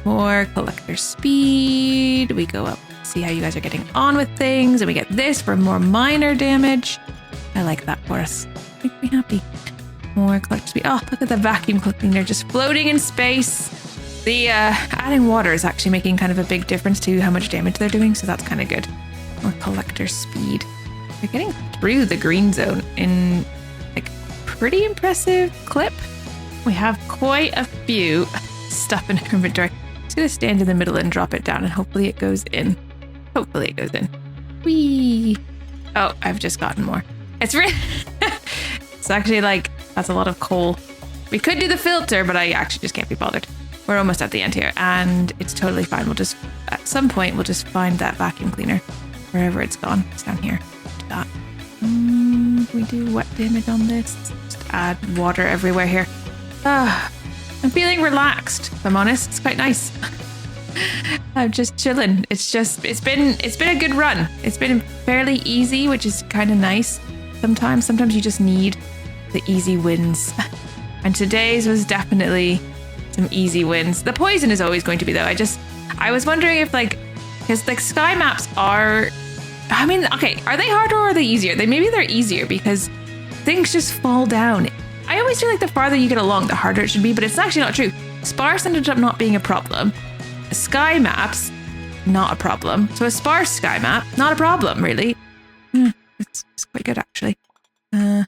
More collector speed. We go up, see how you guys are getting on with things, and we get this for more minor damage. I like that for us. Make me happy. More collector speed. Oh, look at the vacuum cleaner just floating in space. The adding water is actually making kind of a big difference to how much damage they're doing, so that's kind of good. More collector speed. We're getting through the green zone in like pretty impressive clip. We have quite a few stuff in our inventory. Just gonna stand in the middle and drop it down, and hopefully it goes in. Hopefully it goes in. Whee! Oh, I've just gotten more. It's really it's actually like that's a lot of coal. We could do the filter, but I actually just can't be bothered. We're almost at the end here, and it's totally fine. We'll just at some point we'll just find that vacuum cleaner wherever it's gone. It's down here. Do that. We do wet damage on this. Just add water everywhere here. I'm feeling relaxed, if I'm honest. It's quite nice. I'm just chilling. It's been a good run. It's been fairly easy, which is kind of nice. Sometimes you just need the easy wins. And today's was definitely some easy wins. The poison is always going to be though. I was wondering if because sky maps are, okay, are they harder or are they easier? Maybe they're easier because things just fall down. I always feel like the farther you get along, the harder it should be, but it's actually not true. Sparse ended up not being a problem. Sky maps, not a problem. So a sparse sky map, not a problem, really. It's quite good, actually. Yeah,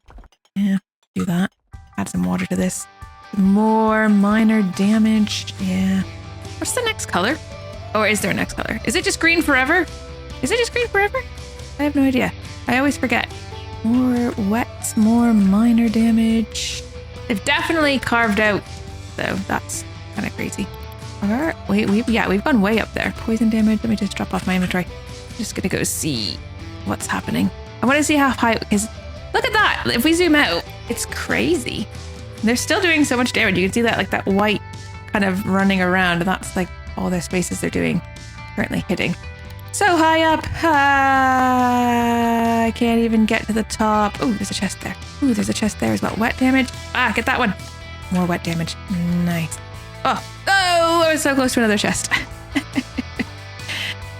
do that. Add some water to this. More minor damage. Yeah. What's the next color? Or is there a next color? Is it just green forever? Is it just green forever? I have no idea. I always forget. More wets, more minor damage. They've definitely carved out, though. That's kind of crazy. We've gone way up there. Poison damage. Let me just drop off my inventory. I'm just gonna go see what's happening. I want to see how high, because look at that. If we zoom out, it's crazy. They're still doing so much damage. You can see that, like that white kind of running around, and that's like all their spaces they're doing, currently hitting. So high up. I can't even get to the top. Oh, there's a chest there. Oh, there's a chest there as well. Wet damage. Get that one. More wet damage. Nice. Oh, I was so close to another chest.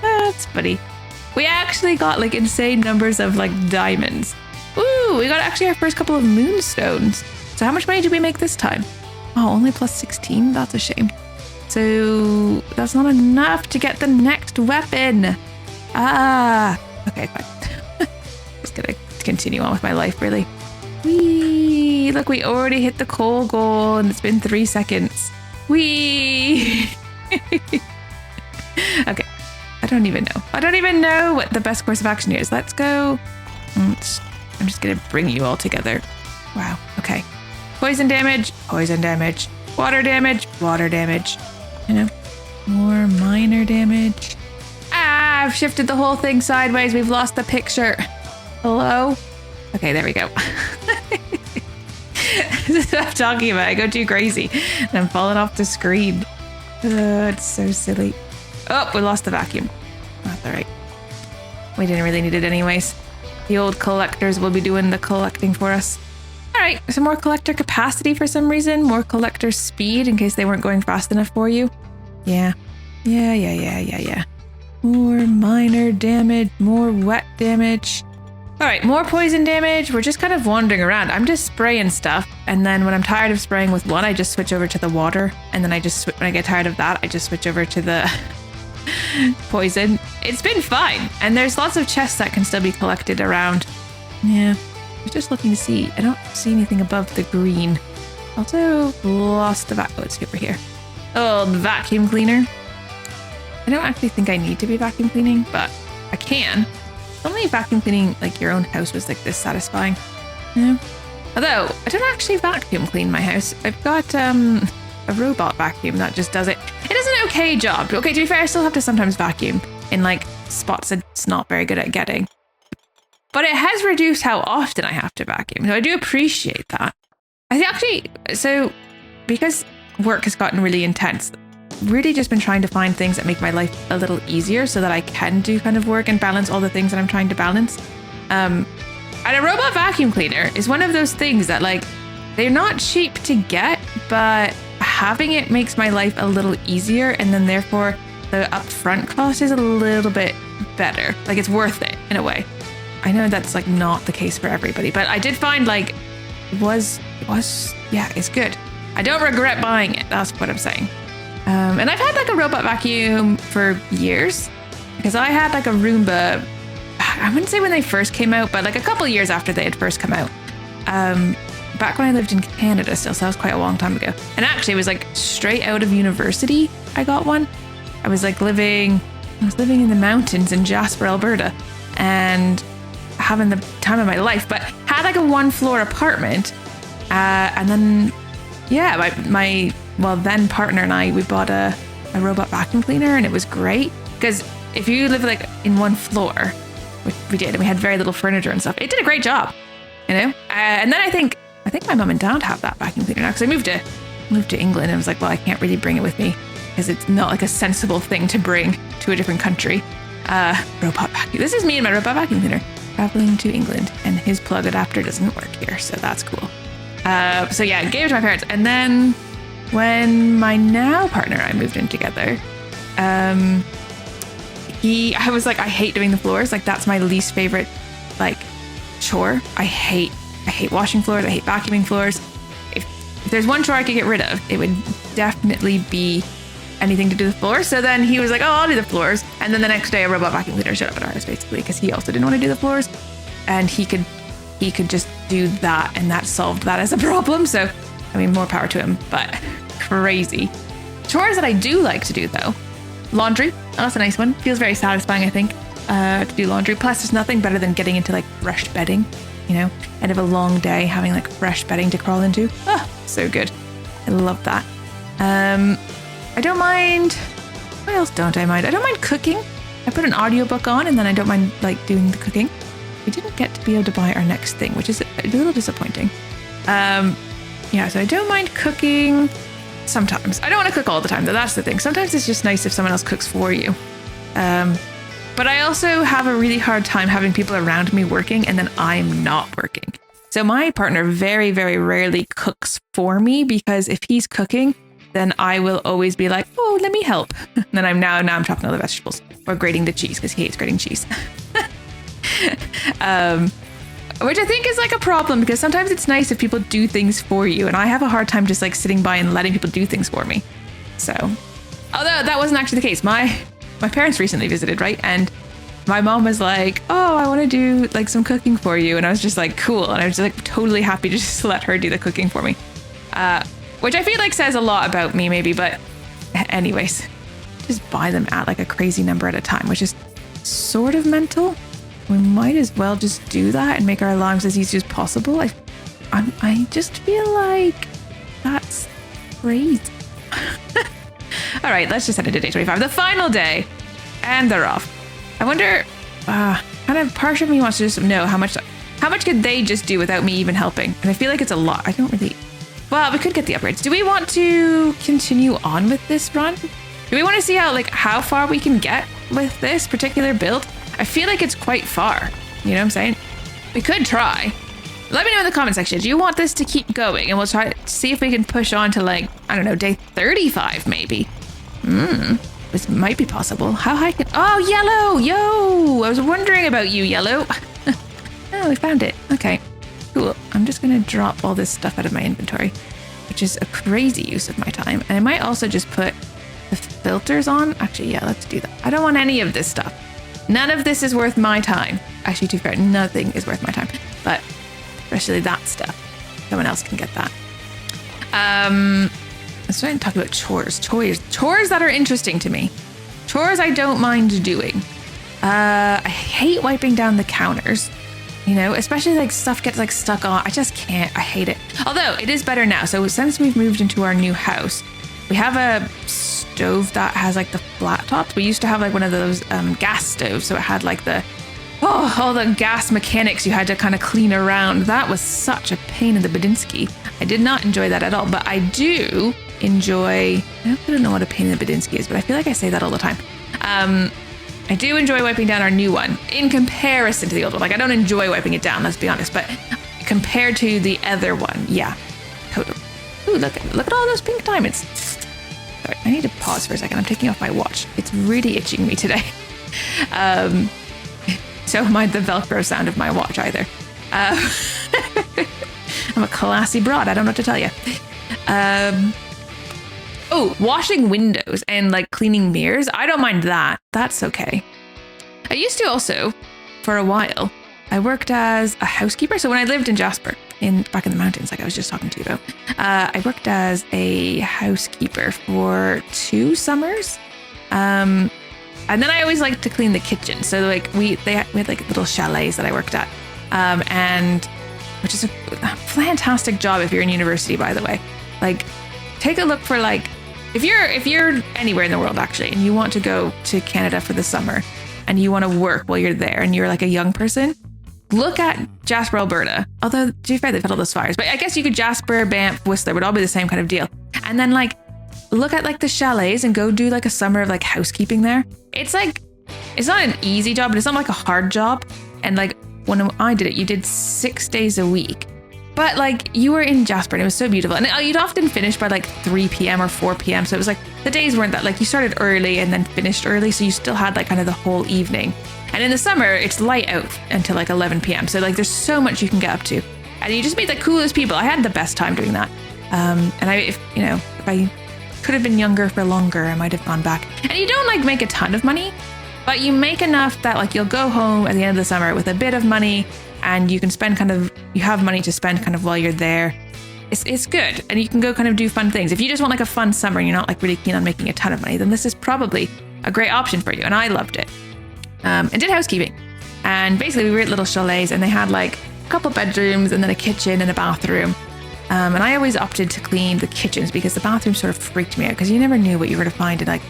That's funny. We actually got like insane numbers of like diamonds. Ooh, we got actually our first couple of moonstones. So how much money did we make this time? Oh, only plus 16? That's a shame. So that's not enough to get the next weapon. Okay, fine. Just gonna continue on with my life, really. Whee! Look, we already hit the coal goal and it's been 3 seconds. Whee! Okay. I don't even know what the best course of action here is. Let's go. I'm just gonna bring you all together. Wow. Okay. Poison damage. Water damage. You know, more minor damage. I've shifted the whole thing sideways. We've lost the picture. Hello? Okay, there we go. This is what I'm talking about. I go too crazy and I'm falling off the screen. It's so silly. Oh, we lost the vacuum. That's all right. We didn't really need it anyways. The old collectors will be doing the collecting for us. All right, some more collector capacity for some reason. More collector speed in case they weren't going fast enough for you. Yeah. More minor damage, more wet damage. All right, more poison damage. We're just kind of wandering around. I'm just spraying stuff. And then when I'm tired of spraying with one, I just switch over to the water. And then when I get tired of that, I just switch over to the poison. It's been fine. And there's lots of chests that can still be collected around. Yeah. I'm just looking to see. I don't see anything above the green. Also lost the vacuum. Let's see over here. Oh, the vacuum cleaner. I don't actually think I need to be vacuum cleaning, but I can. Only vacuum cleaning like your own house was like this satisfying. Yeah. Although I don't actually vacuum clean my house. I've got a robot vacuum that just does it. It does an okay job. Okay, to be fair, I still have to sometimes vacuum in like spots it's not very good at getting. But it has reduced how often I have to vacuum. So I do appreciate that. I think actually, so because work has gotten really intense, really just been trying to find things that make my life a little easier so that I can do kind of work and balance all the things that I'm trying to balance. And a robot vacuum cleaner is one of those things that like, they're not cheap to get, but having it makes my life a little easier. And then therefore the upfront cost is a little bit better. Like it's worth it in a way. I know that's like not the case for everybody, but I did find like it's good. I don't regret buying it. That's what I'm saying. And I've had like a robot vacuum for years because I had like a Roomba. I wouldn't say when they first came out, but like a couple of years after they had first come out. Back when I lived in Canada still, so that was quite a long time ago. And actually it was like straight out of university, I got one. I was living in the mountains in Jasper, Alberta, and having the time of my life, but had like a 1-floor apartment. And then, yeah, my then partner and I, we bought a robot vacuum cleaner, and it was great because if you live like in 1 floor, which we did, and we had very little furniture and stuff, it did a great job, you know? And then I think my mum and dad have that vacuum cleaner now because I moved to England and I was like, well, I can't really bring it with me because it's not like a sensible thing to bring to a different country. Robot vacuum. This is me and my robot vacuum cleaner traveling to England, and his plug adapter doesn't work here, so that's cool. So yeah, I gave it to my parents, and then when my now partner and I moved in together, I was like, I hate doing the floors. Like that's my least favorite like chore. I hate washing floors. I hate vacuuming floors. If there's one chore I could get rid of, it would definitely be anything to do with the floors. So then he was like, oh, I'll do the floors. And then the next day a robot vacuum cleaner showed up at our house basically because he also didn't want to do the floors. And he could just do that, and that solved that as a problem. So, I mean, more power to him, but crazy. Chores that I do like to do though. Laundry. Oh, that's a nice one. Feels very satisfying, I think, to do laundry. Plus, there's nothing better than getting into like fresh bedding, you know, end of a long day, having like fresh bedding to crawl into. Oh, so good. I love that. I don't mind. What else don't I mind? I don't mind cooking. I put an audiobook on and then I don't mind like doing the cooking. We didn't get to be able to buy our next thing, which is a little disappointing. Yeah, so I don't mind cooking sometimes. I don't want to cook all the time, though. That's the thing. Sometimes it's just nice if someone else cooks for you. But I also have a really hard time having people around me working and then I'm not working. So my partner very, very rarely cooks for me because if he's cooking, then I will always be like, oh, let me help. And then I'm chopping all the vegetables or grating the cheese because he hates grating cheese. Which I think is like a problem because sometimes it's nice if people do things for you. And I have a hard time just like sitting by and letting people do things for me. So, although that wasn't actually the case. My parents recently visited, right? And my mom was like, oh, I want to do like some cooking for you. And I was just like, cool. And I was just like totally happy to just let her do the cooking for me. Which I feel like says a lot about me maybe. But anyways, just buy them at like a crazy number at a time, which is sort of mental. We might as well just do that and make our lives as easy as possible. I just feel like that's crazy. All right, let's just head into day 25, the final day, and they're off. I wonder, kind of part of me wants to just know how much could they just do without me even helping? And I feel like it's a lot. I don't really, well, we could get the upgrades. Do we want to continue on with this run? Do we want to see how far we can get with this particular build? I feel like it's quite far. You know what I'm saying? We could try. Let me know in the comment section. Do you want this to keep going? And we'll try to see if we can push on to I don't know, day 35 maybe. This might be possible. How high can... Oh, Yellow! Yo! I was wondering about you, Yellow. Oh, we found it. Okay, cool. I'm just going to drop all this stuff out of my inventory, which is a crazy use of my time. And I might also just put the filters on. Actually, yeah, let's do that. I don't want any of this stuff. None of this is worth my time. Actually, to be fair, nothing is worth my time. But especially that stuff. Someone else can get that. Let's try and talk about chores. Chores that are interesting to me. Chores I don't mind doing. I hate wiping down the counters. You know, especially stuff gets stuck on. I just can't. I hate it. Although it is better now. So since we've moved into our new house, we have a stove that has the flat tops. We used to have one of those gas stoves, so it had all the gas mechanics you had to kind of clean around. That was such a pain in the Badinsky. I did not enjoy that at all, but I do enjoy, I don't know what a pain in the Badinsky is, but I feel like I say that all the time. I do enjoy wiping down our new one in comparison to the old one. I don't enjoy wiping it down, let's be honest, but compared to the other one, yeah, totally. Ooh, look at all those pink diamonds. Sorry, I need to pause for a second. I'm taking off my watch. It's really itching me today. So mind the Velcro sound of my watch either. I'm a classy broad. I don't know what to tell you. Oh, washing windows and cleaning mirrors. I don't mind that. That's okay. I used to also, for a while, I worked as a housekeeper. So when I lived in Jasper, back in the mountains, I was just talking to you about, I worked as a housekeeper for 2 summers. And then I always liked to clean the kitchen. So we had little chalets that I worked at, and which is a fantastic job if you're in university, by the way. Take a look for if you're anywhere in the world actually, and you want to go to Canada for the summer, and you want to work while you're there, and you're a young person, look at Jasper, Alberta. Although to be fair, they've had all those fires, but I guess you could Jasper, Banff, Whistler would all be the same kind of deal. And then look at the chalets and go do a summer of housekeeping there. It's it's not an easy job, but it's not a hard job. And when I did it, you did 6 days a week, but you were in Jasper and it was so beautiful. And you'd often finish by 3 p.m. or 4 p.m. So it was the days weren't that you started early and then finished early. So you still had kind of the whole evening. And in the summer, it's light out until 11 p.m. So there's so much you can get up to, and you just meet the coolest people. I had the best time doing that. And if I could have been younger for longer, I might have gone back. And you don't like make a ton of money, but you make enough that like you'll go home at the end of the summer with a bit of money, and you can spend you have money to spend kind of while you're there. It's good, and you can go kind of do fun things. If you just want like a fun summer and you're not like really keen on making a ton of money, then this is probably a great option for you. And I loved it. And did housekeeping. And basically we were at little chalets, and they had like a couple bedrooms and then a kitchen and a bathroom. And I always opted to clean the kitchens because the bathrooms sort of freaked me out because you never knew what you were to find in like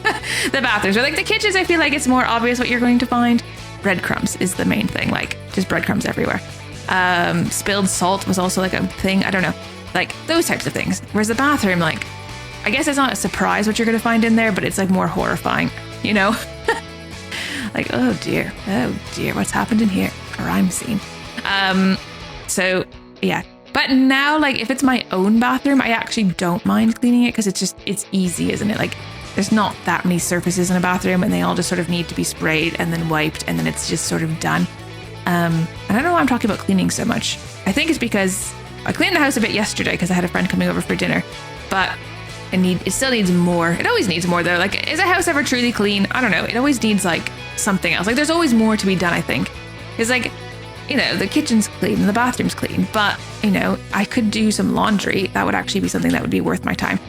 the bathrooms. Or like the kitchens, I feel like it's more obvious what you're going to find. Breadcrumbs is the main thing, like just breadcrumbs everywhere. Spilled salt was also like a thing. I don't know, like those types of things. Whereas the bathroom, like, I guess it's not a surprise what you're going to find in there, but it's like more horrifying, you know? Like, oh dear, what's happened in here? Crime scene. So yeah. But now, like, if it's my own bathroom, I actually don't mind cleaning it because it's easy, isn't it? Like, there's not that many surfaces in a bathroom, and they all just sort of need to be sprayed and then wiped, and then it's just sort of done. And I don't know why I'm talking about cleaning so much. I think it's because I cleaned the house a bit yesterday because I had a friend coming over for dinner, but it still needs more. It always needs more though. Like, is a house ever truly clean? I don't know. It always needs like something else. Like, there's always more to be done, I think. It's like, you know, the kitchen's clean and the bathroom's clean, but, you know, I could do some laundry. That would actually be something that would be worth my time.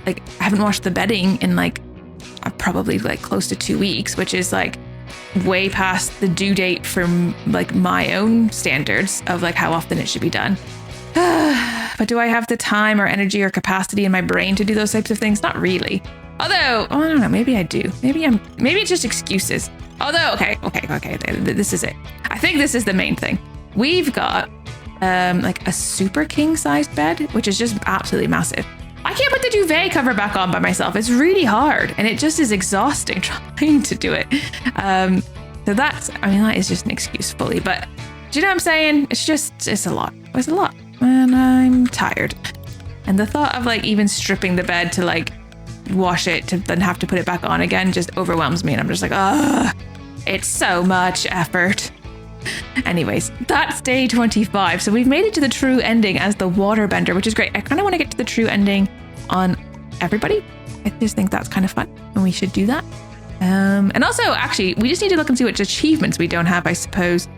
Like, I haven't washed the bedding in like probably like close to 2 weeks, which is like way past the due date for like my own standards of like how often it should be done. But do I have the time or energy or capacity in my brain to do those types of things? Not really. Although, I don't know, maybe I do. Maybe it's just excuses. Although, okay, this is it. I think this is the main thing. We've got like a super king sized bed, which is just absolutely massive. I can't put the duvet cover back on by myself. It's really hard, and it just is exhausting trying to do it. So that is just an excuse fully, but do you know what I'm saying? It's a lot. It's a lot, and I'm tired. And the thought of like even stripping the bed to like wash it to then have to put it back on again just overwhelms me, and I'm just like, it's so much effort. Anyways, that's day 25. So we've made it to the true ending as the Waterbender, which is great. I kind of want to get to the true ending on everybody. I just think that's kind of fun, and we should do that. And also, actually, we just need to look and see which achievements we don't have, I suppose.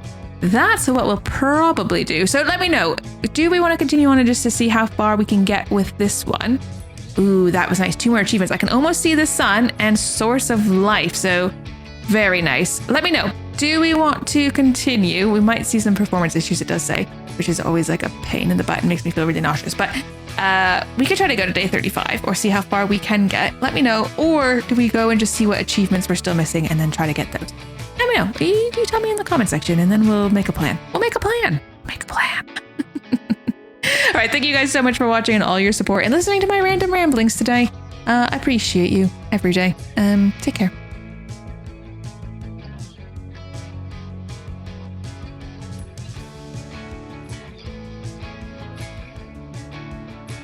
That's what we'll probably do. So let me know. Do we want to continue on just to see how far we can get with this one? Ooh, that was nice. 2 more achievements. I can almost see the sun and source of life. So very nice. Let me know. Do we want to continue? We might see some performance issues, it does say, which is always like a pain in the butt and makes me feel really nauseous. But we could try to go to day 35 or see how far we can get. Let me know. Or do we go and just see what achievements we're still missing and then try to get those? Let me know. You tell me in the comment section, and then we'll make a plan. We'll make a plan. Make a plan. All right. Thank you guys so much for watching and all your support and listening to my random ramblings today. I appreciate you every day. Take care.